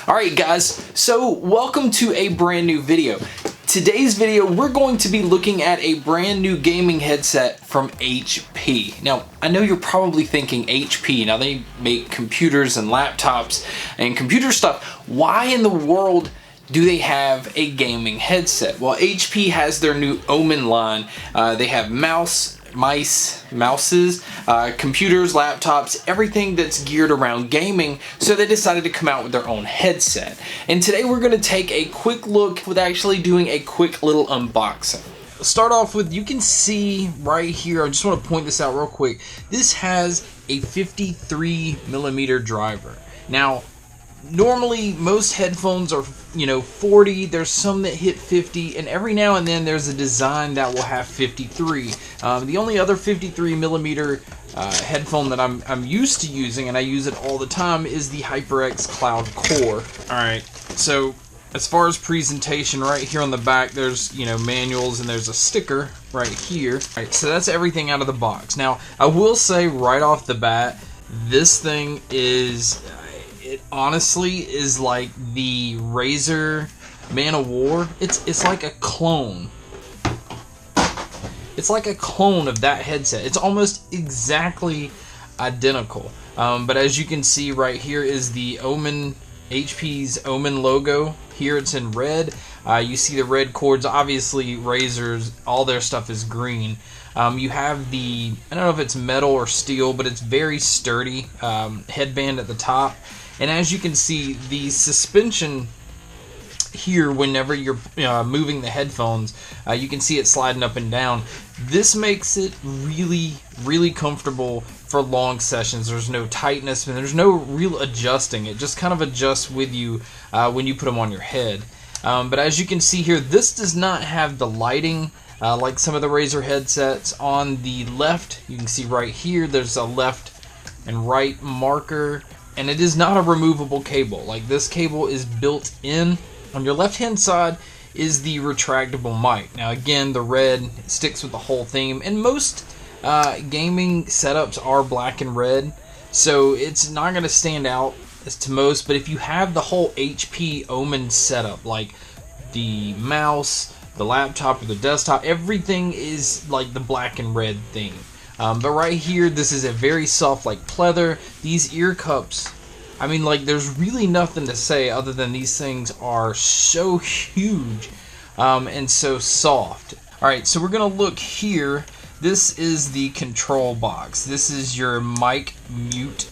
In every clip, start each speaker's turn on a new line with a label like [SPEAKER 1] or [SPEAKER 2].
[SPEAKER 1] Alright guys, so welcome to a brand new video. Today's video we're going to be looking at a brand new gaming headset from HP. Now I know you're probably thinking HP, now they make computers and laptops and computer stuff. Why in the world do they have a gaming headset? Well, HP has their new Omen line. They have mouses, computers, laptops, everything that's geared around gaming, so they decided to come out with their own headset. And today we're going to take a quick look with actually doing a quick little unboxing. Start off with, you can see right here, I just want to point this out real quick, this has a 53mm driver. Now normally most headphones are 40, there's some that hit 50, and every now and then there's a design that will have 53. The only other 53mm headphone that I'm used to using, and I use it all the time, is the HyperX Cloud Core. Alright, so as far as presentation, right here on the back there's manuals and there's a sticker right here. Alright, so that's everything out of the box. Now I will say right off the bat, this thing is... it honestly is like the Razer Man of War. It's like a clone. It's like a clone of that headset. It's almost exactly identical. But as you can see right here is the Omen, HP's Omen logo. Here it's in red. You see the red cords. Obviously Razer's, all their stuff is green. You have the, I don't know if it's metal or steel, but it's very sturdy headband at the top. And as you can see, the suspension here, whenever you're moving the headphones, you can see it sliding up and down. This makes it really, really comfortable for long sessions. There's no tightness, and there's no real adjusting. It just kind of adjusts with you when you put them on your head. But as you can see here, this does not have the lighting like some of the Razer headsets. On the left, you can see right here, there's a left and right marker. And it is not a removable cable. Like, this cable is built in. On your left hand side is the retractable mic. Now again, the red sticks with the whole theme, and most gaming setups are black and red, so it's not going to stand out as to most. But if you have the whole HP Omen setup, like the mouse, the laptop, or the desktop, everything is like the black and red theme. But right here, this is a very soft, like pleather. These ear cups, I mean, like, there's really nothing to say other than these things are so huge and so soft. Alright, so we're going to look here. This is the control box. This is your mic mute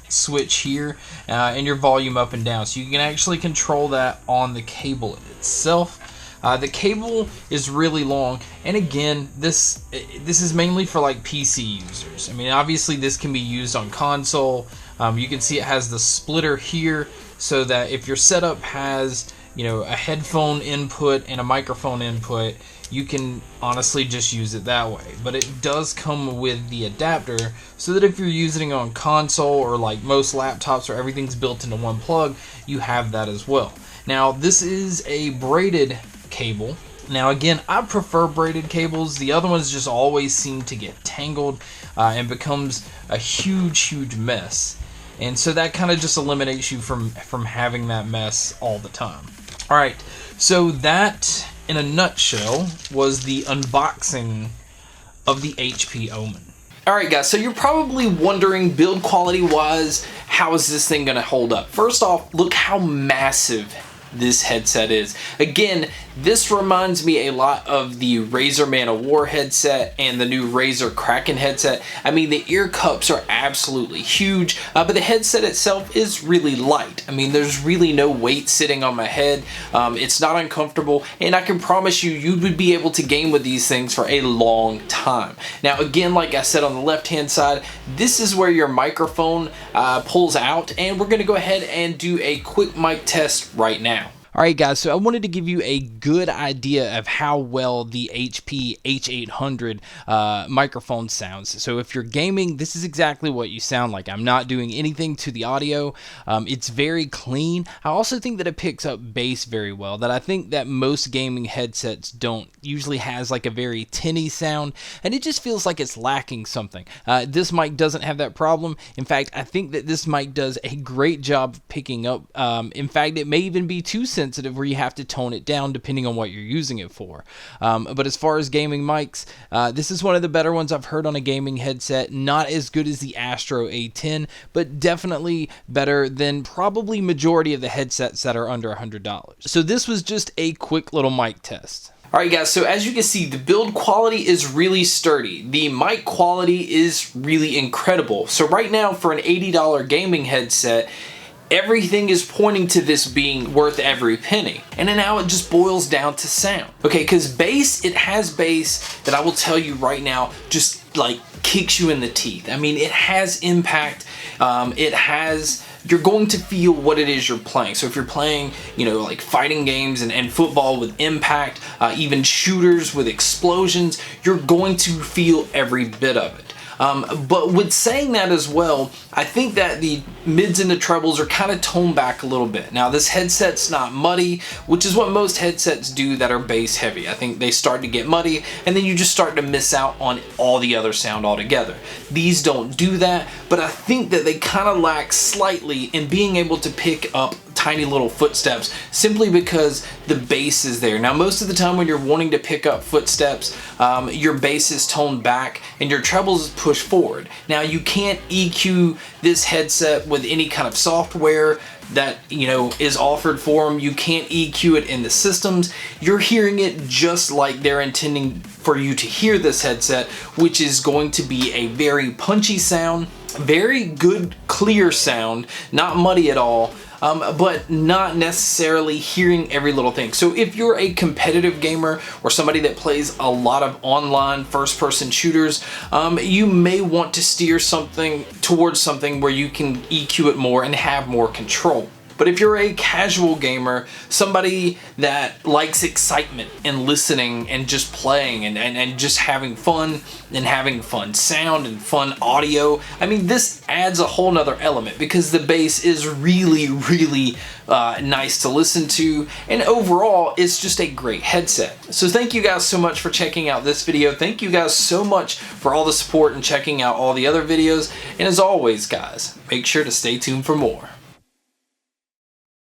[SPEAKER 1] switch here and your volume up and down. So you can actually control that on the cable itself. The cable is really long, and again, this is mainly for like PC users. I mean, obviously this can be used on console. You can see it has the splitter here, so that if your setup has a headphone input and a microphone input, you can honestly just use it that way. But it does come with the adapter, so that if you're using it on console or like most laptops where everything's built into one plug, you have that as well. Now this is a braided cable. Now again, I prefer braided cables. The other ones just always seem to get tangled and becomes a huge mess, and so that kind of just eliminates you from having that mess all the time. Alright, so that in a nutshell was the unboxing of the HP Omen. Alright guys, so you're probably wondering, build quality wise, how is this thing gonna hold up? First off, look how massive this headset is. Again, this reminds me a lot of the Razer Man of War headset and the new Razer Kraken headset. I mean, the ear cups are absolutely huge, but the headset itself is really light. I mean, there's really no weight sitting on my head. It's not uncomfortable, and I can promise you, you would be able to game with these things for a long time. Now again, like I said, on the left hand side, this is where your microphone pulls out, and we're going to go ahead and do a quick mic test right now. Alright guys, so I wanted to give you a good idea of how well the HP H800 microphone sounds. So if you're gaming, this is exactly what you sound like. I'm not doing anything to the audio. It's very clean. I also think that it picks up bass very well, that I think that most gaming headsets don't. Usually has like a very tinny sound, and it just feels like it's lacking something. This mic doesn't have that problem. In fact, I think that this mic does a great job of picking up. In fact, it may even be too sensitive where you have to tone it down depending on what you're using it for. But as far as gaming mics, this is one of the better ones I've heard on a gaming headset. Not as good as the Astro A10, but definitely better than probably majority of the headsets that are under $100. So this was just a quick little mic test. Alright guys, so as you can see, the build quality is really sturdy. The mic quality is really incredible. So right now for an $80 gaming headset, everything is pointing to this being worth every penny. And then now it just boils down to sound. Okay, because bass, it has bass that I will tell you right now just like kicks you in the teeth. I mean, it has impact. You're going to feel what it is you're playing. So if you're playing, you know, like fighting games and football with impact, even shooters with explosions, you're going to feel every bit of it. But with saying that as well, I think that the mids and the trebles are kind of toned back a little bit. Now this headset's not muddy, which is what most headsets do that are bass heavy. I think they start to get muddy and then you just start to miss out on all the other sound altogether. These don't do that, but I think that they kind of lack slightly in being able to pick up tiny little footsteps simply because the bass is there. Now most of the time when you're wanting to pick up footsteps, your bass is toned back and your trebles is pushed forward. Now you can't EQ this headset with any kind of software that, you know, is offered for them. You can't EQ it in the systems. You're hearing it just like they're intending for you to hear this headset, which is going to be a very punchy sound, very good clear sound, not muddy at all. But not necessarily hearing every little thing. So if you're a competitive gamer or somebody that plays a lot of online first-person shooters, you may want to steer something towards something where you can EQ it more and have more control. But if you're a casual gamer, somebody that likes excitement and listening and just playing and just having fun and having fun sound and fun audio, I mean, this adds a whole nother element because the bass is really, really nice to listen to, and overall it's just a great headset. So thank you guys so much for checking out this video. Thank you guys so much for all the support and checking out all the other videos, and as always guys, make sure to stay tuned for more.